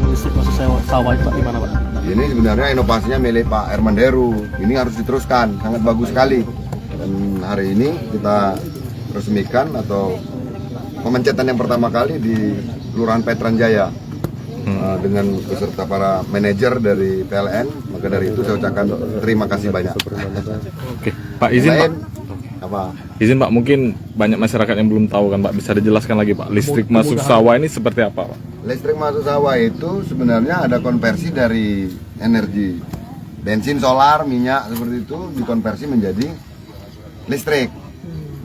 Listrik masuk sawah itu Pak, gimana Pak? Ini sebenarnya inovasinya milik Pak Herman Deru. Ini harus diteruskan, sangat bagus sekali. Dan hari ini kita resmikan atau pemencatan yang pertama kali di Kelurahan Veteran Jaya dengan beserta para manajer dari PLN. Maka dari itu saya ucapkan terima kasih banyak. Oke, Pak izin Pak. Apa? Izin Pak, mungkin banyak masyarakat yang belum tahu kan Pak, bisa dijelaskan lagi Pak, listrik masuk sawah ini seperti apa Pak? Listrik masuk sawah itu sebenarnya ada konversi dari energi bensin, solar, minyak seperti itu dikonversi menjadi listrik.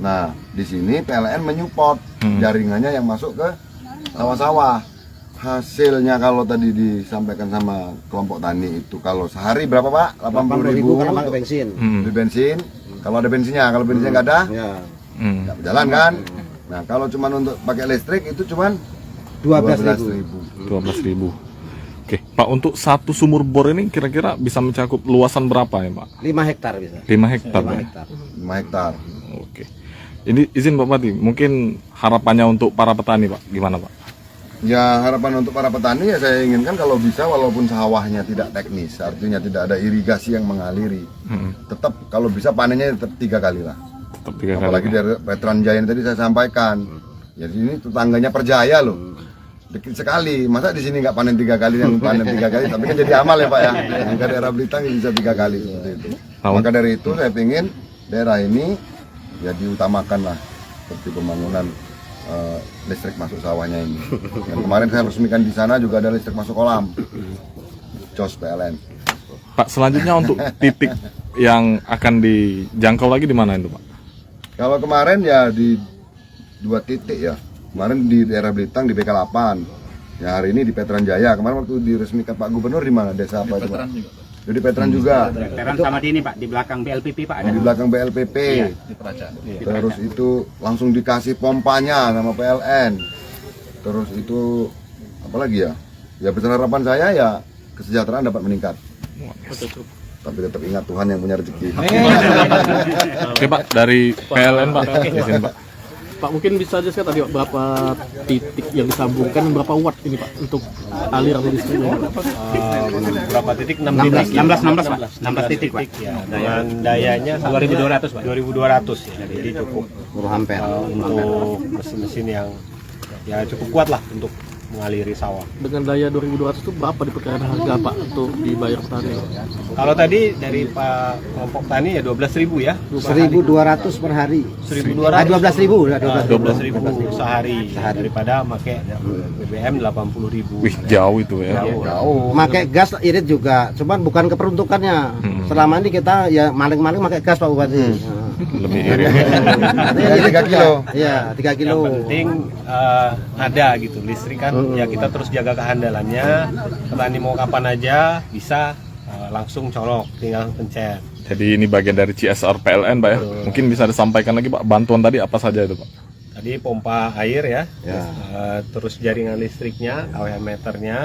Nah, di sini PLN menyupport jaringannya yang masuk ke sawah-sawah. Hasilnya kalau tadi disampaikan sama kelompok tani itu kalau sehari berapa Pak? 80.000 karena pakai bensin. Beli bensin. Kalau ada bensinnya, kalau bensinnya nggak ada, nggak berjalan kan? Nah, kalau cuma untuk pakai listrik itu cuma 12.000. 12.000. Oke, Pak, untuk satu sumur bor ini kira-kira bisa mencakup luasan berapa ya Pak? 5 hektar bisa. 5 hektar. 5 hektar. 5 hektar. Oke. Ini izin Pak Bupati, mungkin harapannya untuk para petani Pak, gimana Pak? Ya, harapan untuk para petani ya saya inginkan kalau bisa walaupun sawahnya tidak teknis, artinya tidak ada irigasi yang mengaliri, tetap kalau bisa panennya tetap 3 kali lah. Tetap 3 kali. Apalagi dari Veteran Jaya yang tadi saya sampaikan. Jadi ini tetangganya Perjaya loh. Dikit sekali, masa di sini nggak panen 3 kali, yang panen 3 kali, tapi kan jadi amal ya Pak ya. Yang ke daerah Blitar bisa 3 kali seperti itu. Maka dari itu saya ingin daerah ini ya diutamakan lah seperti pembangunan listrik masuk sawahnya ini. Dan kemarin saya resmikan di sana juga ada listrik masuk kolam. COS PLN. Pak, selanjutnya untuk titik yang akan dijangkau lagi di mana itu Pak? Kalau kemarin ya di 2 titik ya. Kemarin di daerah Blitang di BK8. Ya hari ini di Veteran Jaya. Kemarin waktu diresmikan Pak Gubernur di mana? Desa apa itu Pak? Jadi Veteran juga. Veteran sama di ini Pak, di belakang BLPP Pak ada. Di belakang BLPP. Di Peraca. Terus itu langsung dikasih pompanya sama PLN. Terus itu apa lagi ya? Ya besar harapan saya ya kesejahteraan dapat meningkat. Tapi tetap ingat Tuhan yang punya rezeki. Oke Pak, dari PLN Pak, izin Pak. Pak, mungkin bisa aja saya tadi Pak, berapa titik yang disambungkan, berapa watt ini Pak untuk aliran listriknya? Berapa titik? 16 Pak. 16 titik Pak. Ya, dayanya 2200 Pak. 2200 ya. Jadi cukup Ampere. untuk mesin-mesin yang ya cukup kuat lah untuk mengaliri sawah. Dengan daya 2200 itu berapa diperkirakan harga Pak untuk dibayar petani? Kalau tadi dari Pak kelompok tani ya 12.000 ya. 1.200 per hari. 1.200. 12.000 lah, 12.000 sehari daripada pakai BBM 80.000. Wih, jauh itu ya. Jauh. Pakai gas irit juga, cuman bukan keperuntukannya. Selama ini kita ya maling-maling pakai gas Pak Bupati. Lebih irit. Jadi 3 kilo. Iya, 3 kilo. Yang penting ada gitu listrik kan ya kita terus jaga kehandalannya. Petani mau kapan aja bisa langsung colok, tinggal pencet. Jadi ini bagian dari CSR PLN Pak ya. Mungkin bisa disampaikan lagi Pak, bantuan tadi apa saja itu Pak? Tadi pompa air ya, terus jaringan listriknya, AWH meternya,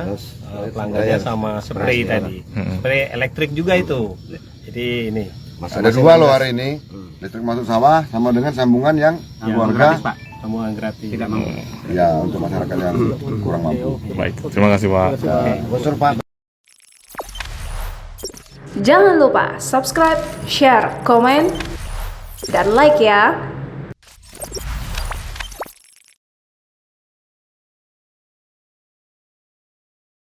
pelanggannya sama spray tadi. Spray elektrik juga itu. Jadi ini Ada 2 loh hari ini. Listrik masuk sawah sama dengan sambungan yang keluarga. gratis Pak, sambungan gratis. Tidak mampu. Ya, untuk masyarakat yang kurang mampu. Baik, terima kasih Pak. Bosor Pak. Jangan lupa subscribe, share, komen, dan like ya.